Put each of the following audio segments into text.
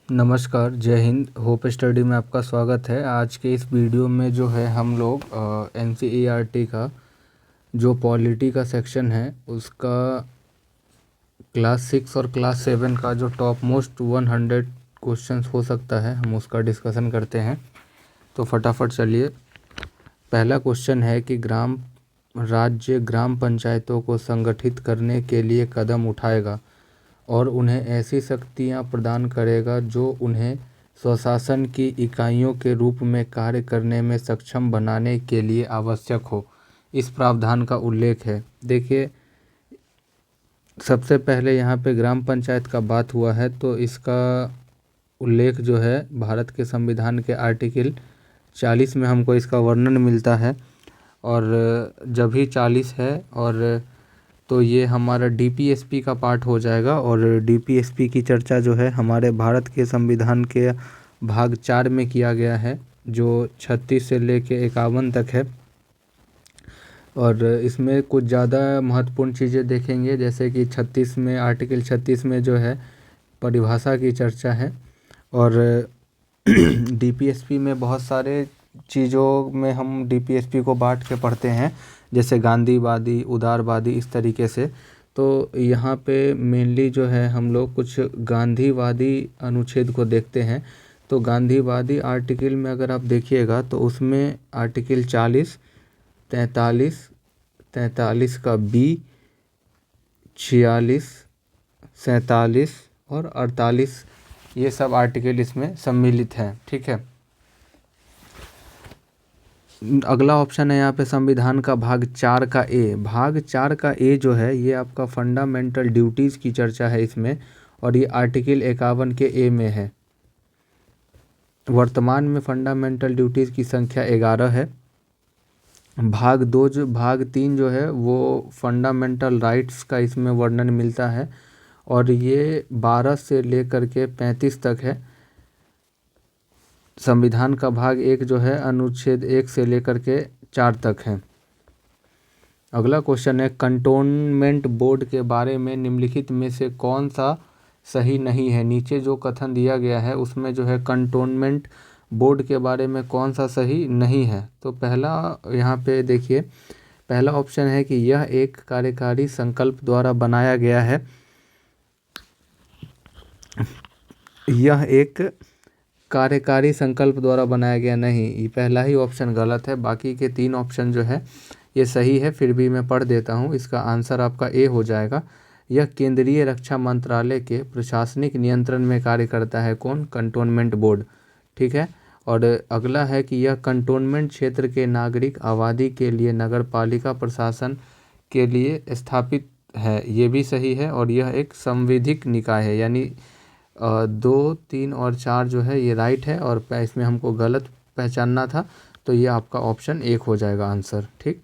नमस्कार, जय Hind. Hope study में आपका स्वागत है। आज के इस वीडियो में जो है हम लोग एनसीईआरटी का जो पॉलिटी का सेक्शन है उसका क्लास 6 और क्लास 7 का जो टॉप मोस्ट 100 क्वेश्चंस हो सकता है हम उसका डिस्कशन करते हैं। तो फटाफट चलिए। पहला क्वेश्चन है कि राज्य ग्राम पंचायतों को संगठित करने के लिए कदम उठाएगा और उन्हें ऐसी शक्तियां प्रदान करेगा जो उन्हें स्वशासन की इकाइयों के रूप में कार्य करने में सक्षम बनाने के लिए आवश्यक हो। इस प्रावधान का उल्लेख है। देखिए, सबसे पहले यहाँ पे ग्राम पंचायत का बात हुआ है तो इसका उल्लेख जो है भारत के संविधान के आर्टिकल 40 में हमको इसका वर्णन मिलता है। और जब ही 40 है और तो ये हमारा डीपीएसपी का पार्ट हो जाएगा। और डीपीएसपी की चर्चा जो है हमारे भारत के संविधान के भाग 4 में किया गया है जो 36 से लेके 51 तक है। और इसमें कुछ ज़्यादा महत्वपूर्ण चीज़ें देखेंगे, जैसे कि 36 में आर्टिकल 36 में जो है परिभाषा की चर्चा है। और डीपीएसपी में बहुत सारे चीज़ों में हम डीपीएसपी को बांट के पढ़ते हैं, जैसे गांधीवादी, उदारवादी, इस तरीके से। तो यहाँ पे मेनली जो है हम लोग कुछ गांधीवादी अनुच्छेद को देखते हैं। तो गांधीवादी आर्टिकल में अगर आप देखिएगा तो उसमें आर्टिकल 40, 43 का बी, 46, 47 और 48 ये सब आर्टिकल इसमें सम्मिलित हैं। ठीक है। अगला ऑप्शन है यहाँ पे संविधान का भाग 4 का ए। भाग 4 का ए जो है ये आपका फंडामेंटल ड्यूटीज़ की चर्चा है इसमें, और ये आर्टिकल 51 के ए में है। वर्तमान में फंडामेंटल ड्यूटीज़ की संख्या 11 है। भाग 3 जो है वो फंडामेंटल राइट्स का इसमें वर्णन मिलता है, और ये 12 से लेकर के 35 तक है। संविधान का भाग 1 जो है अनुच्छेद 1 से लेकर के 4 तक है। अगला क्वेश्चन है कंटोनमेंट बोर्ड के बारे में निम्नलिखित में से कौन सा सही नहीं है। नीचे जो कथन दिया गया है उसमें जो है कंटोनमेंट बोर्ड के बारे में कौन सा सही नहीं है। तो पहला यहाँ पे देखिए, पहला ऑप्शन है कि यह एक कार्यकारी संकल्प द्वारा बनाया गया है। यह एक कार्यकारी संकल्प द्वारा बनाया गया नहीं, ये पहला ही ऑप्शन गलत है। बाकी के 3 ऑप्शन जो है ये सही है, फिर भी मैं पढ़ देता हूँ। इसका आंसर आपका ए हो जाएगा। यह केंद्रीय रक्षा मंत्रालय के प्रशासनिक नियंत्रण में कार्य करता है। कौन? Cantonment board. ठीक है। और अगला है कि यह कंटोनमेंट क्षेत्र के नागरिक आबादी के लिए नगर पालिका प्रशासन के लिए स्थापित है, ये भी सही है। और यह एक संवैधानिक निकाय है, यानी 2, 3 और 4 जो है ये राइट है, और इसमें हमको गलत पहचानना था, तो ये आपका ऑप्शन 1 हो जाएगा आंसर। ठीक।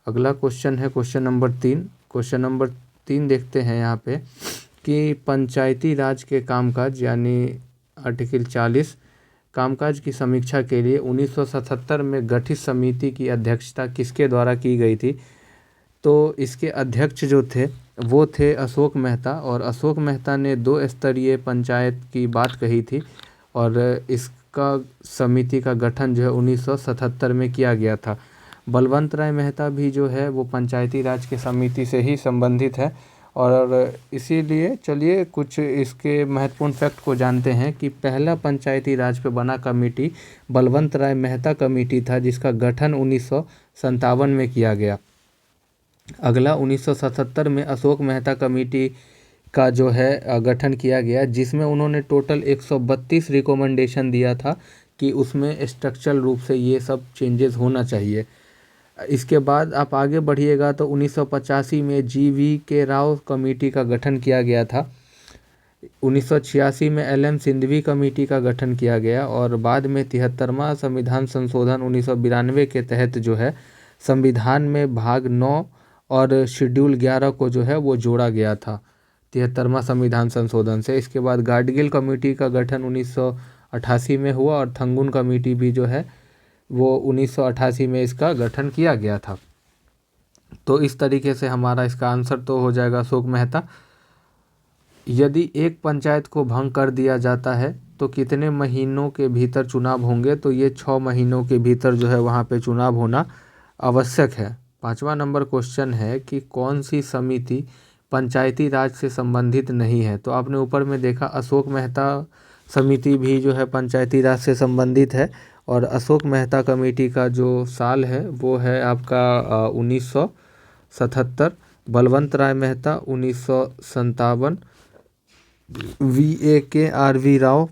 अगला क्वेश्चन है क्वेश्चन नंबर 3। क्वेश्चन नंबर 3 देखते हैं यहाँ पे कि पंचायती राज के कामकाज, यानी आर्टिकल 40 कामकाज की समीक्षा के लिए 1977 में गठित समिति की अध्यक्षता किसके द्वारा की गई थी। तो इसके अध्यक्ष जो थे वो थे अशोक मेहता, और अशोक मेहता ने 2 स्तरीय पंचायत की बात कही थी, और इसका समिति का गठन जो है 1977 में किया गया था। बलवंत राय मेहता भी जो है वो पंचायती राज के समिति से ही संबंधित है, और इसीलिए चलिए कुछ इसके महत्वपूर्ण फैक्ट को जानते हैं कि पहला पंचायती राज पे बना कमेटी बलवंत राय मेहता कमेटी था, जिसका गठन 1957 में किया गया। अगला 1977 में अशोक मेहता कमेटी का जो है गठन किया गया, जिसमें उन्होंने टोटल 132 रिकमेंडेशन दिया था कि उसमें स्ट्रक्चरल रूप से ये सब चेंजेस होना चाहिए। इसके बाद आप आगे बढ़िएगा तो 1985 में जीवी के राव कमेटी का गठन किया गया था। 1986 में एलएम सिंघवी कमेटी का गठन किया गया, और बाद में 73वां संविधान संशोधन 1992 के तहत जो है संविधान में भाग 9 और शेड्यूल 11 को जो है वो जोड़ा गया था 73वां संविधान संशोधन से। इसके बाद गाडगिल कमेटी का गठन 1988 में हुआ, और थंगुन कमेटी भी जो है वो 1988 में इसका गठन किया गया था। तो इस तरीके से हमारा इसका आंसर तो हो जाएगा अशोक मेहता। यदि एक पंचायत को भंग कर दिया जाता है तो कितने महीनों के भीतर चुनाव होंगे, तो ये 6 महीनों के भीतर जो है वहाँ पे चुनाव होना आवश्यक है। 5वां नंबर क्वेश्चन है कि कौन सी समिति पंचायती राज से संबंधित नहीं है। तो आपने ऊपर में देखा अशोक मेहता समिति भी जो है पंचायती राज से संबंधित है, और अशोक मेहता कमेटी का जो साल है वो है आपका 1977, बलवंत राय मेहता 1957, VAK राव,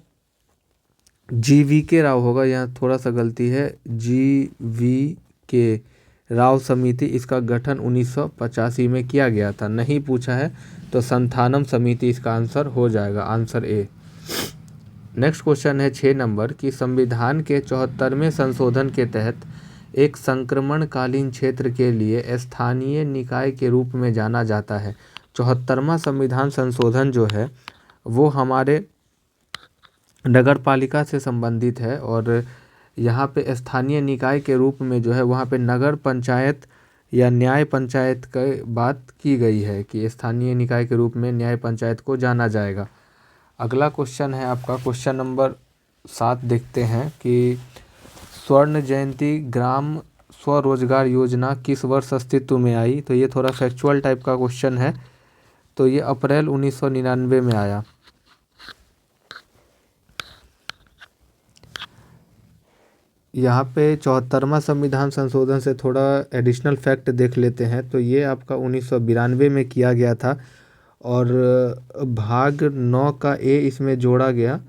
GVK राव होगा, यहाँ थोड़ा सा गलती है, GVK राव समिति, इसका गठन 1985 में किया गया था। नहीं पूछा है तो संथानम समिति इसका आंसर हो जाएगा, आंसर ए। नेक्स्ट क्वेश्चन है 6 नंबर कि संविधान के 74वें संशोधन के तहत एक संक्रमणकालीन क्षेत्र के लिए स्थानीय निकाय के रूप में जाना जाता है। 74वां संविधान संशोधन जो है वो हमारे नगर पालिका से संबंधित है, और यहाँ पे स्थानीय निकाय के रूप में जो है वहाँ पे नगर पंचायत या न्याय पंचायत की बात की गई है कि स्थानीय निकाय के रूप में न्याय पंचायत को जाना जाएगा। अगला क्वेश्चन है आपका क्वेश्चन नंबर 7, देखते हैं कि स्वर्ण जयंती ग्राम स्वरोजगार योजना किस वर्ष अस्तित्व में आई। तो ये थोड़ा फैक्चुअल टाइप का क्वेश्चन है, तो ये अप्रैल 1999 में आया। यहाँ पे 74वां संविधान संशोधन से थोड़ा एडिशनल फैक्ट देख लेते हैं। तो ये आपका 1992 में किया गया था, और भाग 9 का ए इसमें जोड़ा गया,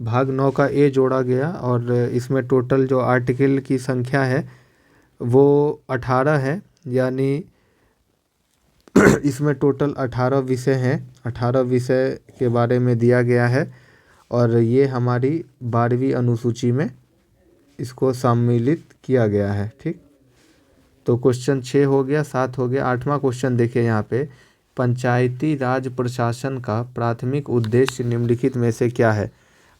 भाग 9 का ए जोड़ा गया, और इसमें टोटल जो आर्टिकल की संख्या है वो 18 है, यानी इसमें टोटल 18 विषय हैं, 18 विषय के बारे में दिया गया है, और ये हमारी 12वीं अनुसूची में इसको सम्मिलित किया गया है। ठीक, तो क्वेश्चन 6 हो गया, 7 हो गया। 8वां क्वेश्चन देखिए यहाँ पे, पंचायती राज प्रशासन का प्राथमिक उद्देश्य निम्नलिखित में से क्या है।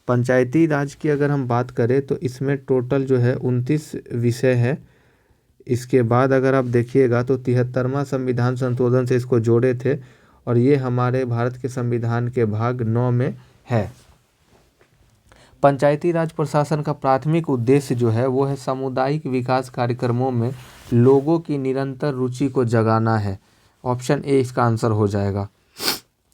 पंचायती राज की अगर हम बात करें तो इसमें टोटल जो है 29 विषय है। इसके बाद अगर आप देखिएगा तो 73वां संविधान संशोधन से इसको जोड़े थे, और ये हमारे भारत के संविधान के भाग 9 में है। पंचायती राज प्रशासन का प्राथमिक उद्देश्य जो है वो है सामुदायिक विकास कार्यक्रमों में लोगों की निरंतर रुचि को जगाना है। ऑप्शन ए इसका आंसर हो जाएगा।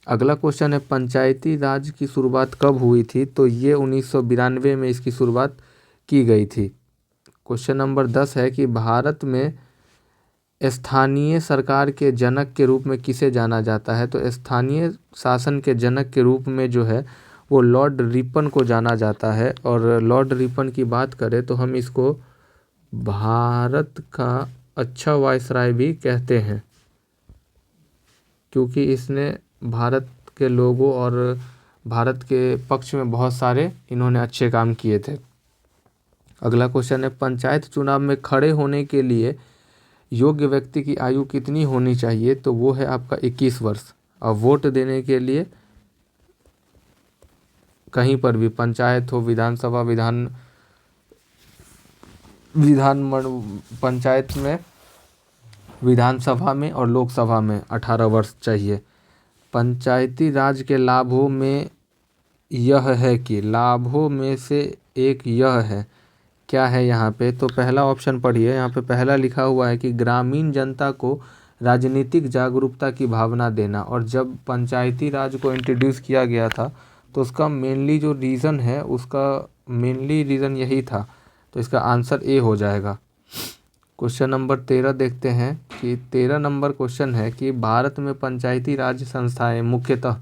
अगला क्वेश्चन है, पंचायती राज की शुरुआत कब हुई थी। तो ये 1992 में इसकी शुरुआत की गई थी। क्वेश्चन नंबर 10 है कि भारत में स्थानीय सरकार के जनक के रूप में किसे जाना जाता है। तो स्थानीय शासन के जनक के रूप में जो है वो लॉर्ड रिपन को जाना जाता है, और लॉर्ड रिपन की बात करें तो हम इसको भारत का अच्छा वायसराय भी कहते हैं, क्योंकि इसने भारत के लोगों और भारत के पक्ष में बहुत सारे इन्होंने अच्छे काम किए थे। अगला क्वेश्चन है, पंचायत चुनाव में खड़े होने के लिए योग्य व्यक्ति की आयु कितनी होनी चाहिए। तो वो है आपका 21 वर्ष। और वोट देने के लिए कहीं पर भी, पंचायत हो, विधानसभा, पंचायत में, विधानसभा में और लोकसभा में 18 वर्ष चाहिए। पंचायती राज के लाभों में यह है कि, लाभों में से एक यह है, क्या है यहाँ पे, तो पहला ऑप्शन पढ़िए। यहाँ पे पहला लिखा हुआ है कि ग्रामीण जनता को राजनीतिक जागरूकता की भावना देना। और जब पंचायती राज को इंट्रोड्यूस किया गया था तो उसका मेनली जो रीज़न है, उसका मेनली रीज़न यही था। तो इसका आंसर ए हो जाएगा। क्वेश्चन नंबर 13 देखते हैं कि 13 नंबर क्वेश्चन है कि भारत में पंचायती राज संस्थाएं मुख्यतः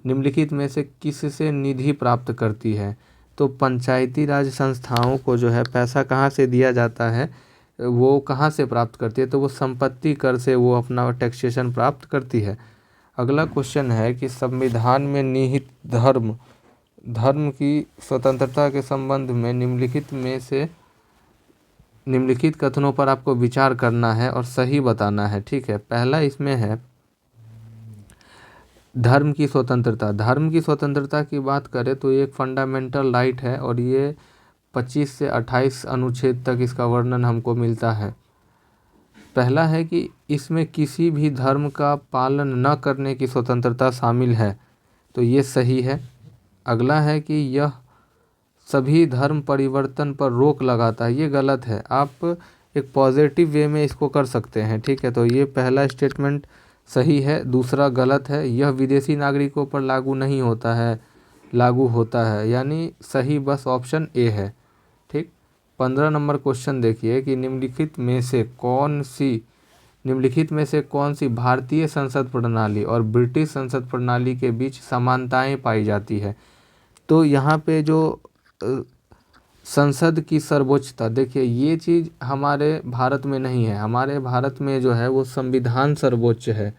निम्नलिखित में से किससे निधि प्राप्त करती है। तो पंचायती राज संस्थाओं को जो है पैसा कहाँ से दिया जाता है, वो कहाँ से प्राप्त करती है, तो वो संपत्ति कर से वो अपना टैक्सेशन प्राप्त करती है। अगला क्वेश्चन है कि संविधान में निहित धर्म की स्वतंत्रता के संबंध में निम्नलिखित में से निम्नलिखित कथनों पर आपको विचार करना है और सही बताना है। ठीक है, पहला इसमें है धर्म की स्वतंत्रता। धर्म की स्वतंत्रता की बात करें तो ये एक फंडामेंटल राइट है, और ये 25 से 28 अनुच्छेद तक इसका वर्णन हमको मिलता है। पहला है कि इसमें किसी भी धर्म का पालन न करने की स्वतंत्रता शामिल है, तो ये सही है। अगला है कि यह सभी धर्म परिवर्तन पर रोक लगाता है, ये गलत है। आप एक पॉजिटिव वे में इसको कर सकते हैं, ठीक है। तो ये पहला स्टेटमेंट सही है। दूसरा गलत है, यह विदेशी नागरिकों पर लागू होता है, यानी सही बस ऑप्शन ए है, ठीक। 15 नंबर क्वेश्चन देखिए कि निम्नलिखित में से कौन सी भारतीय संसद प्रणाली और ब्रिटिश संसद प्रणाली के बीच समानताएं पाई जाती है। तो यहाँ पे जो संसद की सर्वोच्चता, देखिए ये चीज़ हमारे भारत में नहीं है। हमारे भारत में जो है वो संविधान सर्वोच्च है,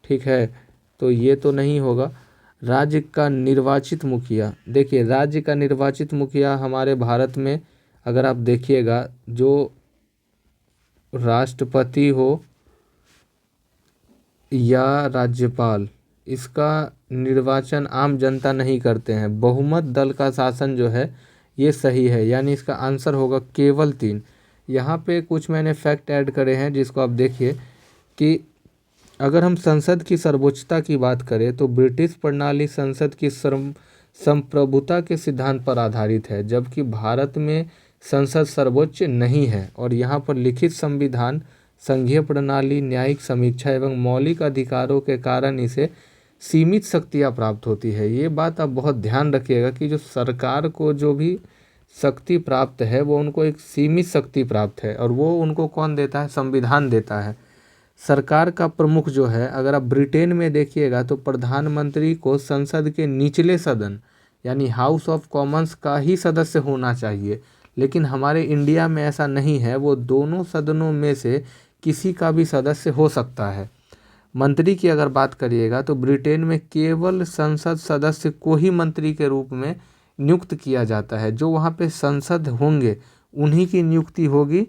ठीक है। तो ये तो नहीं होगा। राज्य का निर्वाचित मुखिया, देखिए राज्य का निर्वाचित मुखिया हमारे भारत में अगर आप देखिएगा, जो राष्ट्रपति हो या राज्यपाल, इसका निर्वाचन आम जनता नहीं करते हैं। बहुमत दल का शासन जो है ये सही है, यानी इसका आंसर होगा केवल 3। यहाँ पे कुछ मैंने फैक्ट ऐड करे हैं जिसको आप देखिए कि अगर हम संसद की सर्वोच्चता की बात करें तो ब्रिटिश प्रणाली संसद की संप्रभुता के सिद्धांत पर आधारित है, जबकि भारत में संसद सर्वोच्च नहीं है। और यहाँ पर लिखित संविधान, संघीय प्रणाली, न्यायिक समीक्षा एवं मौलिक अधिकारों के कारण इसे सीमित शक्तियाँ प्राप्त होती है। ये बात आप बहुत ध्यान रखिएगा कि जो सरकार को जो भी शक्ति प्राप्त है वो उनको एक सीमित शक्ति प्राप्त है, और वो उनको कौन देता है? संविधान देता है। सरकार का प्रमुख जो है, अगर आप ब्रिटेन में देखिएगा तो प्रधानमंत्री को संसद के निचले सदन यानी हाउस ऑफ कॉमन्स का ही सदस्य होना चाहिए, लेकिन हमारे इंडिया में ऐसा नहीं है। वो दोनों सदनों में से किसी का भी सदस्य हो सकता है। मंत्री की अगर बात करिएगा तो ब्रिटेन में केवल संसद सदस्य को ही मंत्री के रूप में नियुक्त किया जाता है। जो वहाँ पे संसद होंगे उन्हीं की नियुक्ति होगी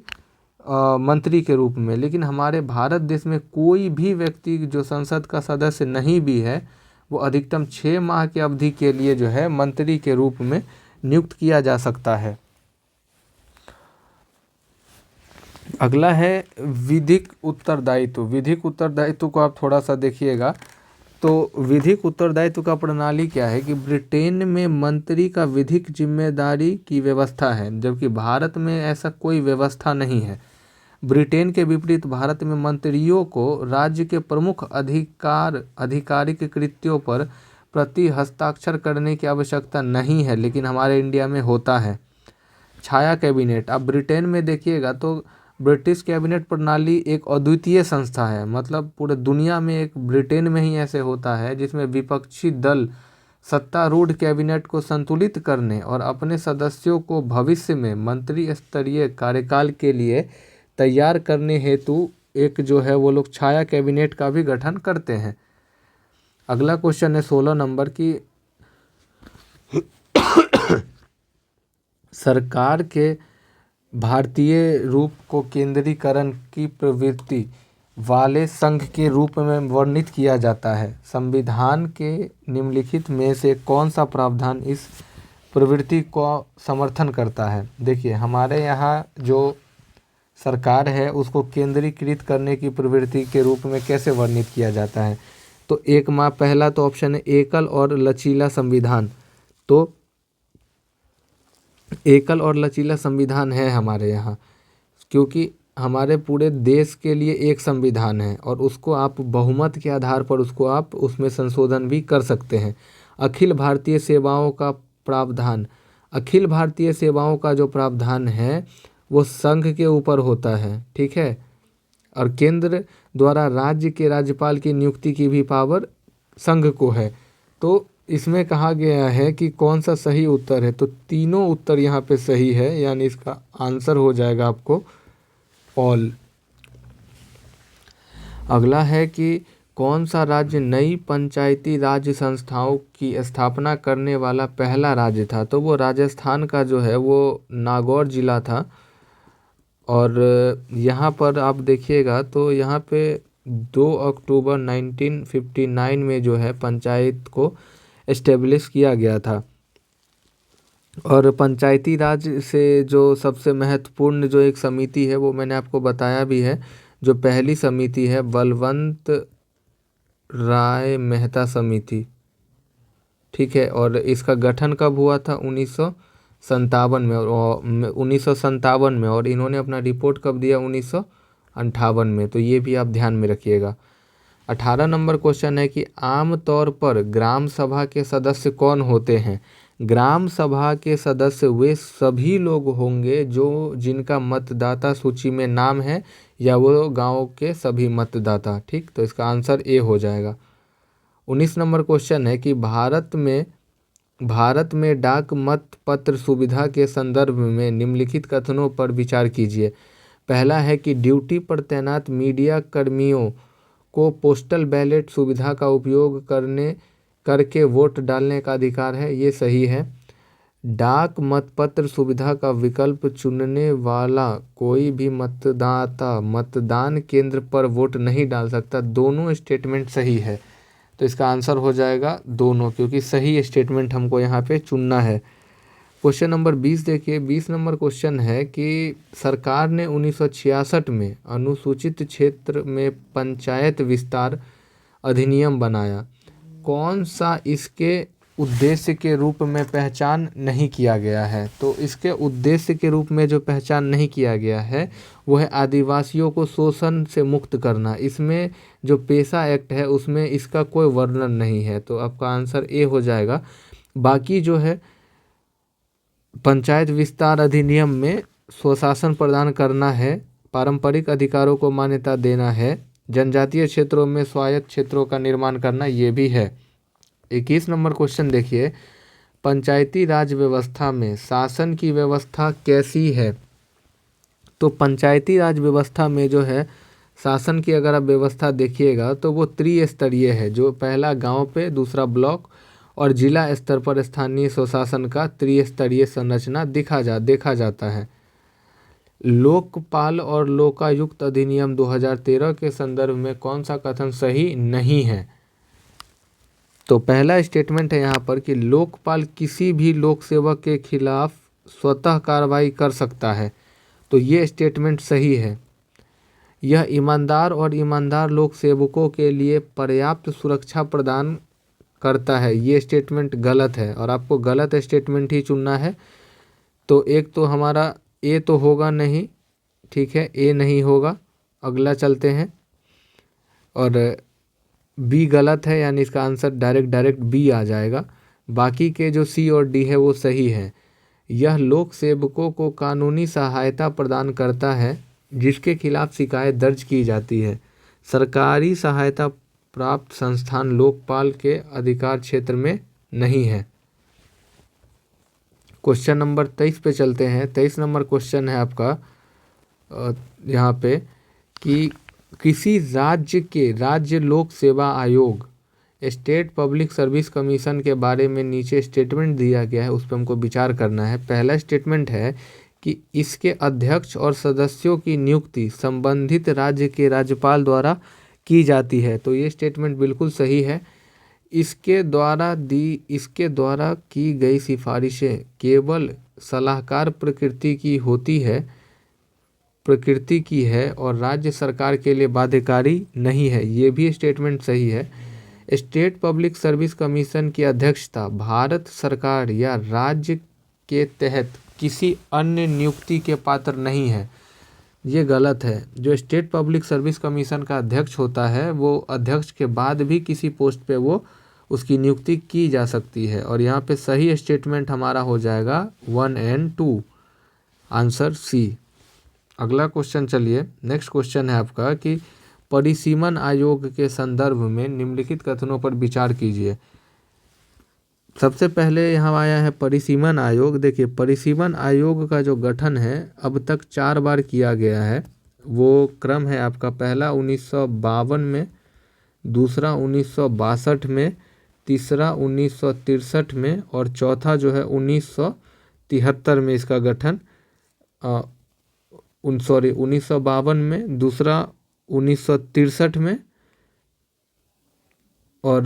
मंत्री के रूप में। लेकिन हमारे भारत देश में कोई भी व्यक्ति जो संसद का सदस्य नहीं भी है, वो अधिकतम 6 माह की अवधि के लिए जो है मंत्री के रूप में नियुक्त किया जा सकता है। अगला है विधिक उत्तरदायित्व। विधिक उत्तरदायित्व को आप थोड़ा सा देखिएगा तो विधिक उत्तरदायित्व का प्रणाली क्या है कि ब्रिटेन में मंत्री का विधिक जिम्मेदारी की व्यवस्था है, जबकि भारत में ऐसा कोई व्यवस्था नहीं है। ब्रिटेन के विपरीत भारत में मंत्रियों को राज्य के प्रमुख आधिकारिक कृत्यों पर प्रति हस्ताक्षर करने की आवश्यकता नहीं है, लेकिन हमारे इंडिया में होता है। छाया कैबिनेट, आप ब्रिटेन में देखिएगा तो ब्रिटिश कैबिनेट प्रणाली एक अद्वितीय संस्था है। मतलब पूरे दुनिया में एक ब्रिटेन में ही ऐसे होता है जिसमें विपक्षी दल सत्तारूढ़ कैबिनेट को संतुलित करने और अपने सदस्यों को भविष्य में मंत्री स्तरीय कार्यकाल के लिए तैयार करने हेतु एक जो है वो लोग छाया कैबिनेट का भी गठन करते हैं। अगला क्वेश्चन है 16 नंबर की सरकार के भारतीय रूप को केंद्रीकरण की प्रवृत्ति वाले संघ के रूप में वर्णित किया जाता है। संविधान के निम्नलिखित में से कौन सा प्रावधान इस प्रवृत्ति को समर्थन करता है? देखिए हमारे यहाँ जो सरकार है उसको केंद्रीकृत करने की प्रवृत्ति के रूप में कैसे वर्णित किया जाता है? तो पहला तो ऑप्शन है एकल और लचीला संविधान। तो एकल और लचीला संविधान है हमारे यहाँ, क्योंकि हमारे पूरे देश के लिए एक संविधान है और उसको आप बहुमत के आधार पर उसमें संशोधन भी कर सकते हैं। अखिल भारतीय सेवाओं का प्रावधान, अखिल भारतीय सेवाओं का जो प्रावधान है वो संघ के ऊपर होता है, ठीक है। और केंद्र द्वारा राज्य के राज्यपाल की नियुक्ति की भी पावर संघ को है। तो इसमें कहा गया है कि कौन सा सही उत्तर है, तो तीनों उत्तर यहाँ पे सही है, यानी इसका आंसर हो जाएगा आपको ऑल। अगला है कि कौन सा राज्य नई पंचायती राज संस्थाओं की स्थापना करने वाला पहला राज्य था? तो वो राजस्थान का जो है वो नागौर जिला था। और यहाँ पर आप देखिएगा तो यहाँ पे 2 अक्टूबर 1959 में जो है पंचायत को एस्टेब्लिश किया गया था। और पंचायती राज से जो सबसे महत्वपूर्ण जो एक समिति है वो मैंने आपको बताया भी है। जो पहली समिति है बलवंत राय मेहता समिति, ठीक है। और इसका गठन कब हुआ था? 57 में और 1957 में, और इन्होंने अपना रिपोर्ट कब दिया? 1958 में। तो ये भी आप ध्यान में रखिएगा। 18 नंबर क्वेश्चन है कि आम तौर पर ग्राम सभा के सदस्य कौन होते हैं? ग्राम सभा के सदस्य वे सभी लोग होंगे जो जिनका मतदाता सूची में नाम है या वो गांव के सभी मतदाता। ठीक, तो इसका आंसर ए हो जाएगा। 19 नंबर क्वेश्चन है कि भारत में डाक मत पत्र सुविधा के संदर्भ में निम्नलिखित कथनों पर विचार कीजिए। पहला है कि ड्यूटी पर तैनात मीडिया कर्मियों को पोस्टल बैलेट सुविधा का उपयोग करके वोट डालने का अधिकार है। ये सही है। डाक मतपत्र सुविधा का विकल्प चुनने वाला कोई भी मतदाता मतदान केंद्र पर वोट नहीं डाल सकता। दोनों स्टेटमेंट सही है, तो इसका आंसर हो जाएगा दोनों, क्योंकि सही स्टेटमेंट हमको यहाँ पे चुनना है। क्वेश्चन नंबर 20 देखिए। 20 नंबर क्वेश्चन है कि सरकार ने 1966 में अनुसूचित क्षेत्र में पंचायत विस्तार अधिनियम बनाया। कौन सा इसके उद्देश्य के रूप में पहचान नहीं किया गया है? तो इसके उद्देश्य के रूप में जो पहचान नहीं किया गया है वो है आदिवासियों को शोषण से मुक्त करना। इसमें जो पेशा एक्ट है उसमें इसका कोई वर्णन नहीं है, तो आपका आंसर ए हो जाएगा। बाकी जो है पंचायत विस्तार अधिनियम में स्वशासन प्रदान करना है, पारंपरिक अधिकारों को मान्यता देना है, जनजातीय क्षेत्रों में स्वायत्त क्षेत्रों का निर्माण करना, ये भी है। 21 नंबर क्वेश्चन देखिए। पंचायती राज व्यवस्था में शासन की व्यवस्था कैसी है? तो पंचायती राज व्यवस्था में जो है शासन की अगर आप व्यवस्था देखिएगा तो वो त्रिस्तरीय है। जो पहला गांव पे, दूसरा ब्लॉक और जिला स्तर पर स्थानीय स्वशासन का त्रिस्तरीय संरचना देखा जाता है। लोकपाल और लोकायुक्त अधिनियम 2013 के संदर्भ में कौन सा कथन सही नहीं है? तो पहला स्टेटमेंट है यहाँ पर कि लोकपाल किसी भी लोक सेवक के खिलाफ स्वतः कार्रवाई कर सकता है, तो ये स्टेटमेंट सही है। यह ईमानदार और ईमानदार लोक सेवकों के लिए पर्याप्त सुरक्षा प्रदान करता है, ये स्टेटमेंट गलत है और आपको गलत स्टेटमेंट ही चुनना है। तो एक तो हमारा ए तो होगा नहीं, ठीक है, ए नहीं होगा। अगला चलते हैं, और बी गलत है, यानी इसका आंसर डायरेक्ट बी आ जाएगा। बाकी के जो सी और डी है वो सही है। यह लोक सेवकों को कानूनी सहायता प्रदान करता है जिसके खिलाफ शिकायत दर्ज की जाती है। सरकारी सहायता प्राप्त संस्थान लोकपाल के अधिकार क्षेत्र में नहीं है। क्वेश्चन नंबर 23 पे चलते हैं। 23 नंबर क्वेश्चन है आपका यहाँ पे कि किसी राज्य के राज्य लोक सेवा आयोग स्टेट पब्लिक सर्विस कमीशन के बारे में नीचे स्टेटमेंट दिया गया है, उस पर हमको विचार करना है। पहला स्टेटमेंट है कि इसके अध्यक्ष और सदस्यों की नियुक्ति संबंधित राज्य के राज्यपाल द्वारा की जाती है, तो ये स्टेटमेंट बिल्कुल सही है। इसके द्वारा की गई सिफारिशें केवल सलाहकार प्रकृति की है और राज्य सरकार के लिए बाध्यकारी नहीं है, ये भी स्टेटमेंट सही है। स्टेट पब्लिक सर्विस कमीशन की अध्यक्षता भारत सरकार या राज्य के तहत किसी अन्य नियुक्ति के पात्र नहीं है, ये गलत है। जो स्टेट पब्लिक सर्विस कमीशन का अध्यक्ष होता है वो अध्यक्ष के बाद भी किसी पोस्ट पे वो उसकी नियुक्ति की जा सकती है, और यहाँ पे सही स्टेटमेंट हमारा हो जाएगा 1 और 2, आंसर सी। अगला क्वेश्चन चलिए, नेक्स्ट क्वेश्चन है आपका कि परिसीमन आयोग के संदर्भ में निम्नलिखित कथनों पर विचार कीजिए। सबसे पहले यहाँ आया है परिसीमन आयोग। देखिए, परिसीमन आयोग का जो गठन है अब तक 4 बार किया गया है। वो क्रम है आपका, पहला 1952 में, दूसरा 1962 में, तीसरा 1963 में और चौथा जो है 1973 में इसका गठन 1952 में, दूसरा 1963 में और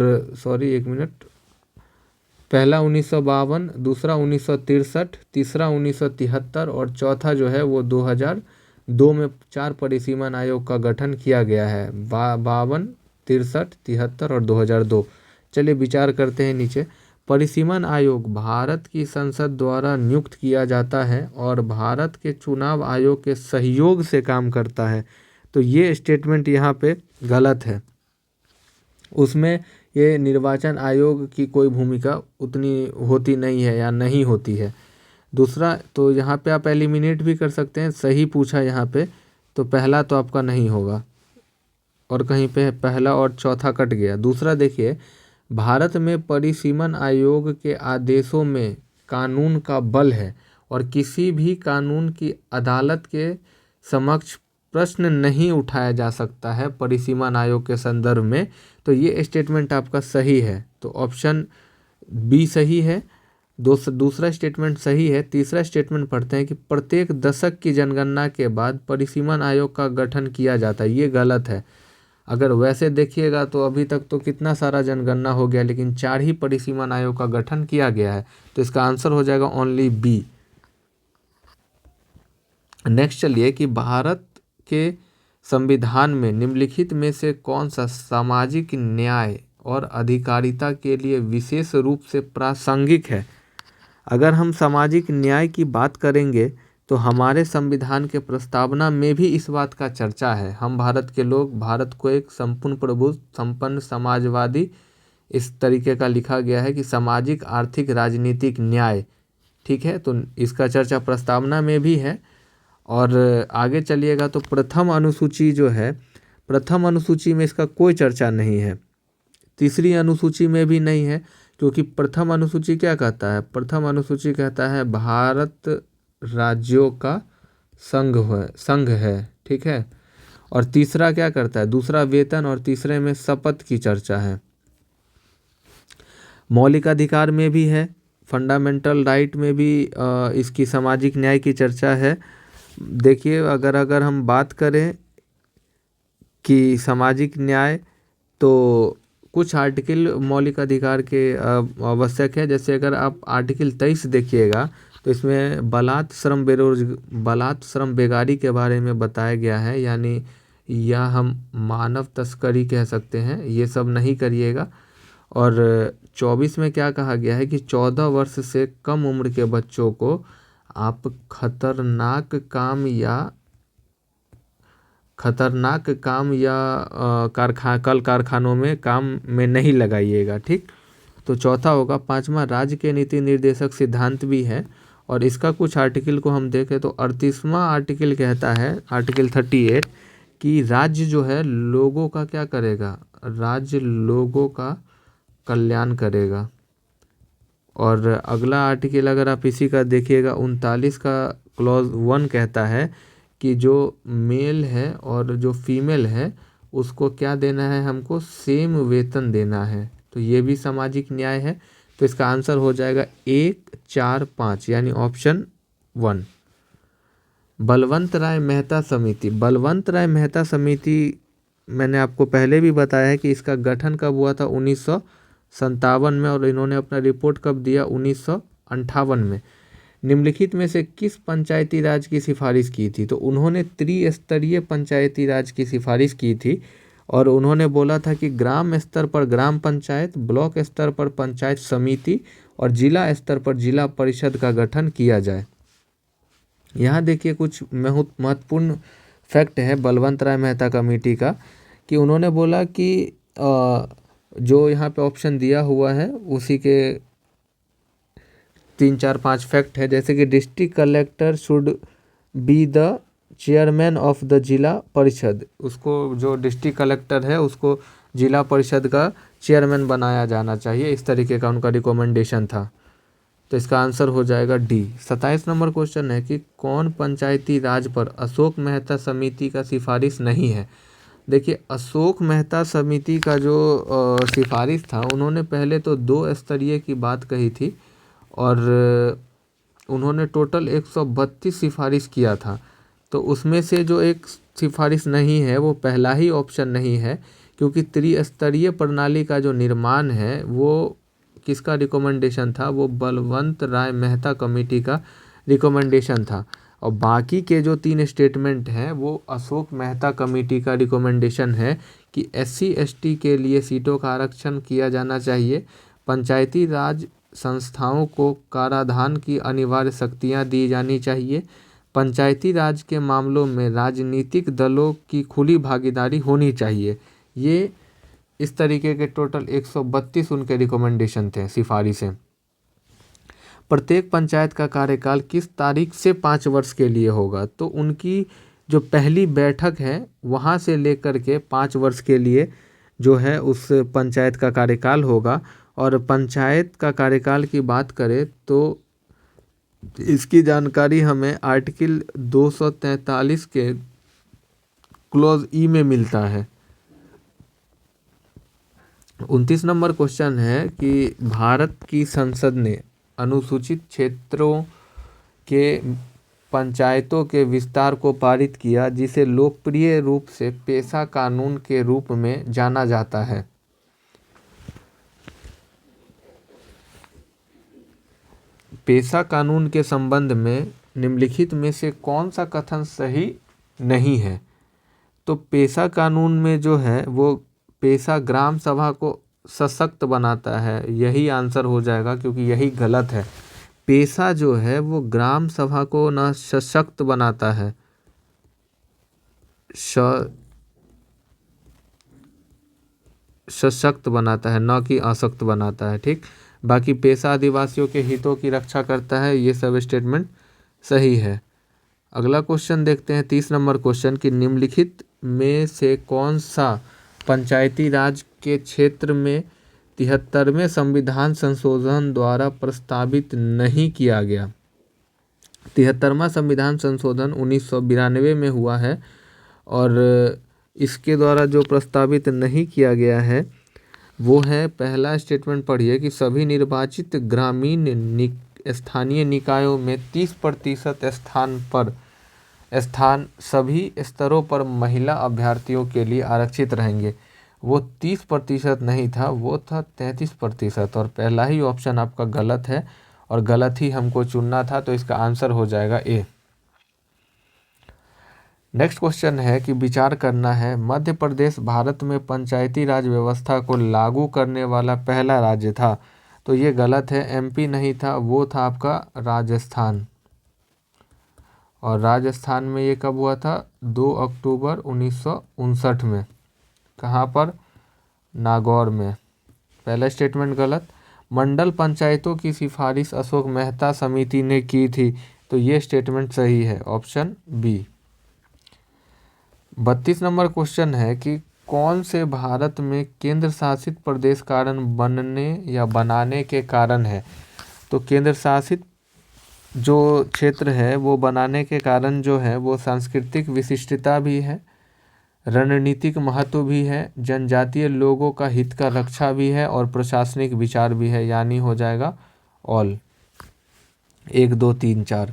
पहला 1952, दूसरा 1963, तीसरा 1973 और चौथा जो है वो 2002 में 4 परिसीमन आयोग का गठन किया गया है। 52, 63, 73 और 2002। चलिए विचार करते हैं नीचे। परिसीमन आयोग भारत की संसद द्वारा नियुक्त किया जाता है और भारत के चुनाव आयोग के सहयोग से काम करता है। तो ये स्टेटमेंट यहाँ पे गलत है। उसमें ये निर्वाचन आयोग की कोई भूमिका उतनी होती नहीं है या नहीं होती है। दूसरा, तो यहाँ पे आप एलिमिनेट भी कर सकते हैं, सही पूछा यहाँ पे, तो पहला तो आपका नहीं होगा और कहीं पे पहला और चौथा कट गया। दूसरा देखिए, भारत में परिसीमन आयोग के आदेशों में कानून का बल है और किसी भी कानून की अदालत के समक्ष प्रश्न नहीं उठाया जा सकता है परिसीमन आयोग के संदर्भ में। तो ये स्टेटमेंट आपका सही है, तो ऑप्शन बी सही है। दूसरा स्टेटमेंट सही है। तीसरा स्टेटमेंट पढ़ते हैं कि प्रत्येक दशक की जनगणना के बाद परिसीमन आयोग का गठन किया जाता है, ये गलत है। अगर वैसे देखिएगा तो अभी तक तो कितना सारा जनगणना हो गया, लेकिन 4 ही परिसीमन आयोग का गठन किया गया है, तो इसका आंसर हो जाएगा ओनली बी। नेक्स्ट चलिए कि भारत के संविधान में निम्नलिखित में से कौन सा सामाजिक न्याय और अधिकारिता के लिए विशेष रूप से प्रासंगिक है। अगर हम सामाजिक न्याय की बात करेंगे तो हमारे संविधान के प्रस्तावना में भी इस बात का चर्चा है। हम भारत के लोग भारत को एक संपूर्ण प्रभुत्व संपन्न समाजवादी इस तरीके का लिखा गया है कि सामाजिक आर्थिक राजनीतिक न्याय, ठीक है, तो इसका चर्चा प्रस्तावना में भी है। और आगे चलिएगा तो प्रथम अनुसूची जो है, प्रथम अनुसूची में इसका कोई चर्चा नहीं है, तीसरी अनुसूची में भी नहीं है, क्योंकि प्रथम अनुसूची क्या कहता है, प्रथम अनुसूची कहता है भारत राज्यों का संघ है, ठीक है। और तीसरा क्या करता है, दूसरा वेतन, और तीसरे में शपथ की चर्चा है। मौलिक अधिकार में भी है, फंडामेंटल राइट में भी इसकी सामाजिक न्याय की चर्चा है। देखिए, अगर हम बात करें कि सामाजिक न्याय, तो कुछ आर्टिकल मौलिक अधिकार के आवश्यक है। जैसे अगर आप आर्टिकल 23 देखिएगा तो इसमें बलात् श्रम बेगारी के बारे में बताया गया है, यानी या हम मानव तस्करी कह सकते हैं, ये सब नहीं करिएगा। और 24 में क्या कहा गया है कि 14 वर्ष से कम उम्र के बच्चों को आप खतरनाक काम या कल कारखानों में काम में नहीं लगाइएगा, ठीक। तो चौथा होगा। पांचवा, राज्य के नीति निर्देशक सिद्धांत भी है, और इसका कुछ आर्टिकल को हम देखें तो 38वां आर्टिकल कहता है, आर्टिकल 38, कि राज्य जो है लोगों का क्या करेगा, राज्य लोगों का कल्याण करेगा। और अगला आर्टिकल अगर आप इसी का देखिएगा 39 का क्लॉज 1 कहता है कि जो मेल है और जो फीमेल है उसको क्या देना है, हमको सेम वेतन देना है। तो ये भी सामाजिक न्याय है। तो इसका आंसर हो जाएगा 1, 4, 5, यानी ऑप्शन 1। बलवंत राय मेहता समिति, बलवंत राय मेहता समिति मैंने आपको पहले भी बताया है कि इसका गठन कब हुआ था, 1957 में, और इन्होंने अपना रिपोर्ट कब दिया, 1958 में। निम्नलिखित में से किस पंचायती राज की सिफारिश की थी, तो उन्होंने त्रिस्तरीय पंचायती राज की सिफारिश की थी, और उन्होंने बोला था कि ग्राम स्तर पर ग्राम पंचायत, ब्लॉक स्तर पर पंचायत समिति और जिला स्तर पर जिला परिषद का गठन किया जाए। यहाँ देखिए कुछ महत्वपूर्ण फैक्ट है बलवंत राय मेहता कमेटी का, कि उन्होंने बोला कि जो यहाँ पे ऑप्शन दिया हुआ है उसी के 3, 4, 5 फैक्ट है। जैसे कि district collector should be the chairman of the जिला परिषद, उसको जो डिस्ट्रिक्ट कलेक्टर है उसको जिला परिषद का चेयरमैन बनाया जाना चाहिए, इस तरीके का उनका रिकमेंडेशन था। तो इसका आंसर हो जाएगा डी। 27 नंबर क्वेश्चन है कि कौन पंचायती राज पर अशोक मेहता समिति का सिफारिश नहीं है। देखिए, अशोक मेहता समिति का जो सिफारिश था, उन्होंने पहले तो 2 स्तरीय की बात कही थी, और उन्होंने टोटल 132 सिफारिश किया था। तो उसमें से जो एक सिफारिश नहीं है वो पहला ही ऑप्शन नहीं है, क्योंकि त्रिस्तरीय प्रणाली का जो निर्माण है वो किसका रिकमेंडेशन था, वो बलवंत राय मेहता कमेटी का रिकमेंडेशन था। और बाकी के जो 3 स्टेटमेंट हैं वो अशोक मेहता कमेटी का रिकमेंडेशन है कि SC ST के लिए सीटों का आरक्षण किया जाना चाहिए, पंचायती राज संस्थाओं को कराधान की अनिवार्य शक्तियां दी जानी चाहिए। पंचायती राज के मामलों में राजनीतिक दलों की खुली भागीदारी होनी चाहिए। ये इस तरीके के टोटल 132 उनके रिकमेंडेशन थे, सिफारिशें। प्रत्येक पंचायत का कार्यकाल किस तारीख से 5 वर्ष के लिए होगा? तो उनकी जो पहली बैठक है वहाँ से लेकर के 5 वर्ष के लिए जो है उस पंचायत का कार्यकाल होगा। और पंचायत का कार्यकाल की बात करें तो इसकी जानकारी हमें आर्टिकल 243 के क्लॉज ई में मिलता है। 29 नंबर क्वेश्चन है कि भारत की संसद ने अनुसूचित क्षेत्रों के पंचायतों के विस्तार को पारित किया, जिसे लोकप्रिय रूप से पेशा कानून के रूप में जाना जाता है। पेशा कानून के संबंध में निम्नलिखित में से कौन सा कथन सही नहीं है? तो पेशा कानून में जो है वो पेशा ग्राम सभा को सशक्त बनाता है, यही आंसर हो जाएगा, क्योंकि यही गलत है। पेशा जो है वो ग्राम सभा को ना सशक्त बनाता है, सशक्त बनाता है, न कि अशक्त बनाता है। ठीक, बाकी पेशा आदिवासियों के हितों की रक्षा करता है, ये सब स्टेटमेंट सही है। अगला क्वेश्चन देखते हैं 30 नंबर क्वेश्चन कि निम्नलिखित में से कौन सा पंचायती राज के क्षेत्र में 73वें संविधान संशोधन द्वारा प्रस्तावित नहीं किया गया? 73वां संविधान संशोधन 1992 में हुआ है और इसके द्वारा जो प्रस्तावित नहीं किया गया है वो है, पहला स्टेटमेंट पढ़िए कि सभी निर्वाचित ग्रामीण स्थानीय निकायों में 30% स्थान सभी स्तरों पर महिला अभ्यर्थियों के लिए आरक्षित रहेंगे। वो 30% नहीं था, वो था 33%। और पहला ही ऑप्शन आपका गलत है और गलत ही हमको चुनना था, तो इसका आंसर हो जाएगा ए। नेक्स्ट क्वेश्चन है कि विचार करना है, मध्य प्रदेश भारत में पंचायती राज व्यवस्था को लागू करने वाला पहला राज्य था। तो ये गलत है, एमपी नहीं था, वो था आपका राजस्थान। और राजस्थान में ये कब हुआ था? 2 अक्टूबर 1959 में। कहाँ पर? नागौर में। पहला स्टेटमेंट गलत। मंडल पंचायतों की सिफारिश अशोक मेहता समिति ने की थी, तो ये स्टेटमेंट सही है, ऑप्शन बी। 32 नंबर क्वेश्चन है कि कौन से भारत में केंद्र शासित प्रदेश कारण बनने या बनाने के कारण है? तो केंद्र शासित जो क्षेत्र है वो बनाने के कारण जो है वो सांस्कृतिक विशिष्टता भी है, रणनीतिक महत्व भी है, जनजातीय लोगों का हित का रक्षा भी है और प्रशासनिक विचार भी है, यानी हो जाएगा ऑल। 1 2 3 4।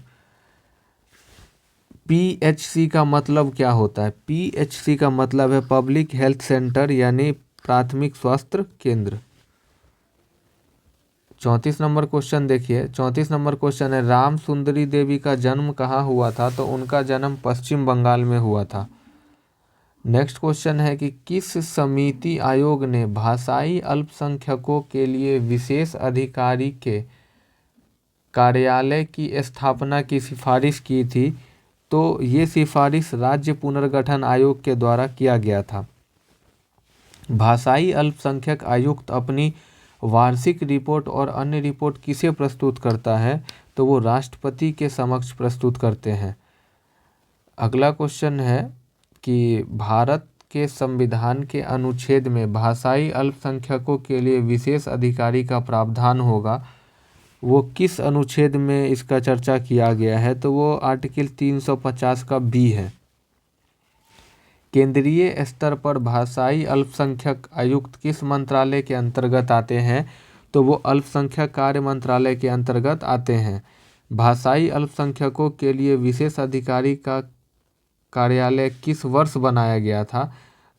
पीएचसी का मतलब क्या होता है? पीएचसी का मतलब है पब्लिक हेल्थ सेंटर, यानी प्राथमिक स्वास्थ्य केंद्र। 34 नंबर क्वेश्चन देखिए। 34 नंबर क्वेश्चन है, राम सुंदरी देवी का जन्म कहाँ हुआ था? तो उनका जन्म पश्चिम बंगाल में हुआ था। नेक्स्ट क्वेश्चन है कि किस समिति आयोग ने भाषाई अल्पसंख्यकों के लिए विशेष अधिकारी के कार्यालय की स्थापना की सिफारिश की थी? तो ये सिफारिश राज्य पुनर्गठन आयोग के द्वारा किया गया था। भाषाई अल्पसंख्यक आयुक्त अपनी वार्षिक रिपोर्ट और अन्य रिपोर्ट किसे प्रस्तुत करता है? तो वो राष्ट्रपति के समक्ष प्रस्तुत करते हैं। अगला क्वेश्चन है कि भारत के संविधान के अनुच्छेद में भाषाई अल्पसंख्यकों के लिए विशेष अधिकारी का प्रावधान होगा, वो किस अनुच्छेद में इसका चर्चा किया गया है? तो वो आर्टिकल 350 का बी है। केंद्रीय स्तर पर भाषाई अल्पसंख्यक आयुक्त किस मंत्रालय के अंतर्गत आते हैं? तो वो अल्पसंख्यक कार्य मंत्रालय के अंतर्गत आते हैं। भाषाई अल्पसंख्यकों के लिए विशेष अधिकारी का कार्यालय किस वर्ष बनाया गया था?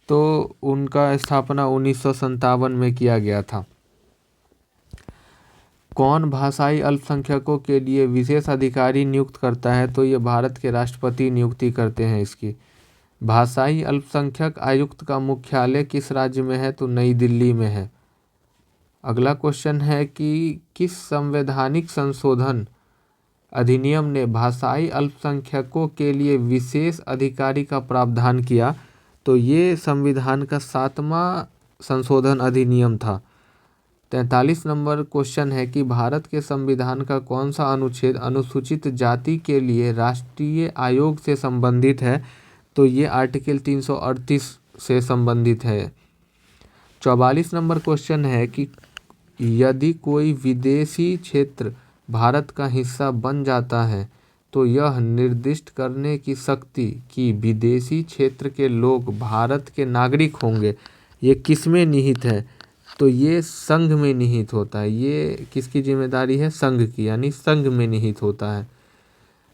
तो उनका स्थापना 1957 में किया गया था। कौन भाषाई अल्पसंख्यकों के लिए विशेष अधिकारी नियुक्त करता है? तो ये भारत के राष्ट्रपति नियुक्ति करते हैं इसकी। भाषाई अल्पसंख्यक आयुक्त का मुख्यालय किस राज्य में है? तो नई दिल्ली में है। अगला क्वेश्चन है कि किस संवैधानिक संशोधन अधिनियम ने भाषाई अल्पसंख्यकों के लिए विशेष अधिकारी का प्रावधान किया? तो ये संविधान का 7वां संशोधन अधिनियम था। 43 नंबर क्वेश्चन है कि भारत के संविधान का कौन सा अनुच्छेद अनुसूचित जाति के लिए राष्ट्रीय आयोग से संबंधित है? तो ये आर्टिकल 338 से संबंधित है। 44 नंबर क्वेश्चन है कि यदि कोई विदेशी क्षेत्र भारत का हिस्सा बन जाता है तो यह निर्दिष्ट करने की शक्ति कि विदेशी क्षेत्र के लोग भारत के नागरिक होंगे, ये किस में निहित है? तो ये संघ में निहित होता है। ये किसकी जिम्मेदारी है? संघ की, यानी संघ में निहित होता है।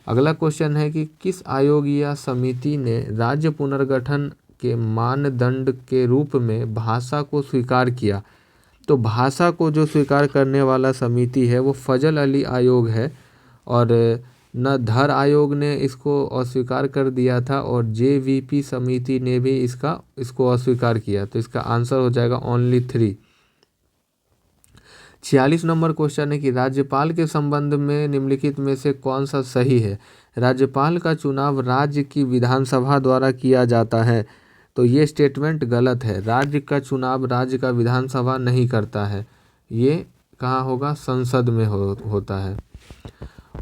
अगला क्वेश्चन है कि किस आयोग या समिति ने राज्य पुनर्गठन के मानदंड के रूप में भाषा को स्वीकार किया? तो भाषा को जो स्वीकार करने वाला समिति है वो फजल अली आयोग है, और नधर आयोग ने इसको अस्वीकार कर दिया था, और जेवीपी समिति ने भी इसको अस्वीकार किया। तो इसका आंसर हो जाएगा ओनली 3। 46 नंबर क्वेश्चन है कि राज्यपाल के संबंध में निम्नलिखित में से कौन सा सही है? राज्यपाल का चुनाव राज्य की विधानसभा द्वारा किया जाता है। तो ये स्टेटमेंट गलत है। राज्य का चुनाव राज्य का विधानसभा नहीं करता है। ये कहाँ होगा? संसद में होता है।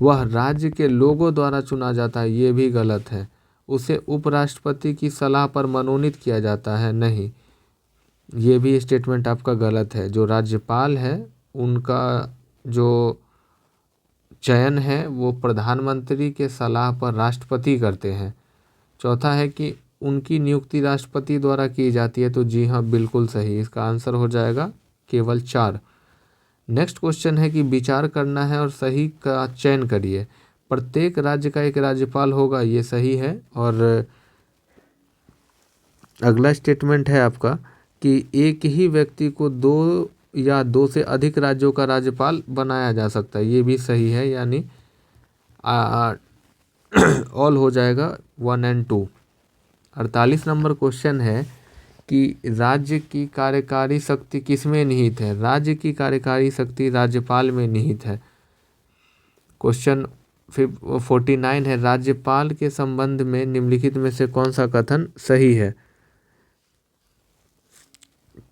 वह राज्य के लोगों द्वारा चुना जाता है। ये भी गलत है। उसे उपराष्ट्रपति की सलाह पर मनोनीत किया जाता है। नहीं, ये भी स्टेटमेंट आपका गलत है। जो राज्यपाल है उनका जो चयन है वो प्रधानमंत्री के सलाह पर राष्ट्रपति करते हैं। चौथा है कि उनकी नियुक्ति राष्ट्रपति द्वारा की जाती है। तो जी हाँ, बिल्कुल सही। इसका आंसर हो जाएगा केवल 4। नेक्स्ट क्वेश्चन है कि विचार करना है और सही का चयन करिए। प्रत्येक राज्य का एक राज्यपाल होगा, ये सही है। और अगला स्टेटमेंट है आपका कि एक ही व्यक्ति को 2 या 2 से अधिक राज्यों का राज्यपाल बनाया जा सकता है। ये भी सही है, यानी ऑल हो जाएगा 1 और 2। 48 नंबर क्वेश्चन है कि राज्य की कार्यकारी शक्ति किस में निहित है? राज्य की कार्यकारी शक्ति राज्यपाल में निहित है। क्वेश्चन 49 है, राज्यपाल के संबंध में निम्नलिखित में से कौन सा कथन सही है?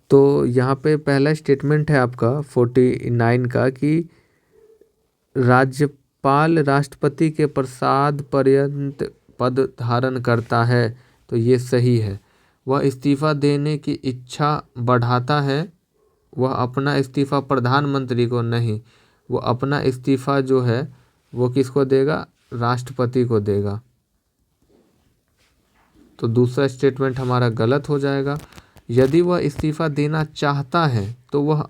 तो यहाँ पे पहला स्टेटमेंट है आपका 49 का कि राज्यपाल राष्ट्रपति के प्रसाद पर्यंत पद धारण करता है। तो ये सही है। वह इस्तीफा देने की इच्छा बढ़ाता है। वह अपना इस्तीफा प्रधानमंत्री को नहीं, वो अपना इस्तीफा जो है वो किसको देगा? राष्ट्रपति को देगा। तो दूसरा स्टेटमेंट हमारा गलत हो जाएगा। यदि वह इस्तीफा देना चाहता है तो वह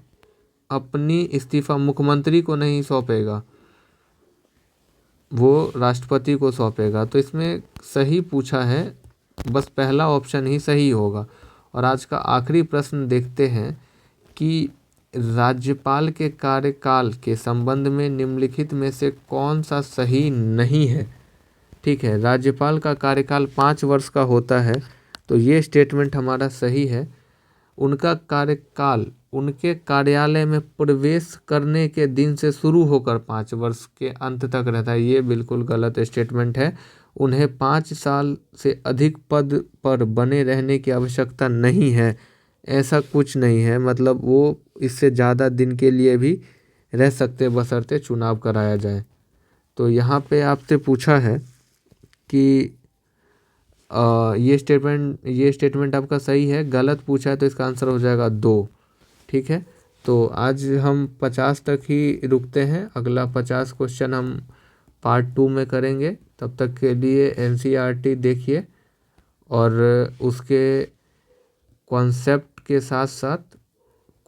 अपनी इस्तीफा मुख्यमंत्री को नहीं सौंपेगा, वो राष्ट्रपति को सौंपेगा। तो इसमें सही पूछा है, बस पहला ऑप्शन ही सही होगा। और आज का आखिरी प्रश्न देखते हैं कि राज्यपाल के कार्यकाल के संबंध में निम्नलिखित में से कौन सा सही नहीं है? ठीक है, राज्यपाल का कार्यकाल 5 वर्ष का होता है। तो ये स्टेटमेंट हमारा सही है। उनका कार्यकाल उनके कार्यालय में प्रवेश करने के दिन से शुरू होकर 5 वर्ष के अंत तक रहता है। ये बिल्कुल गलत स्टेटमेंट है। उन्हें 5 साल से अधिक पद पर बने रहने की आवश्यकता नहीं है। ऐसा कुछ नहीं है, मतलब वो इससे ज़्यादा दिन के लिए भी रह सकते बशर्ते चुनाव कराया जाए। तो यहाँ पे आपसे पूछा है कि ये स्टेटमेंट आपका सही है, गलत पूछा है तो इसका आंसर हो जाएगा 2। ठीक है, तो आज हम 50 तक ही रुकते हैं। अगला 50 क्वेश्चन हम पार्ट 2 में करेंगे। तब तक के लिए NCERT देखिए और उसके कॉन्सेप्ट के साथ साथ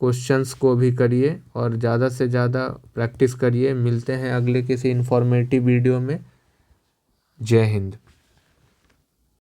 क्वेश्चंस को भी करिए और ज़्यादा से ज़्यादा प्रैक्टिस करिए। मिलते हैं अगले किसी इन्फॉर्मेटिव वीडियो में। जय हिंद।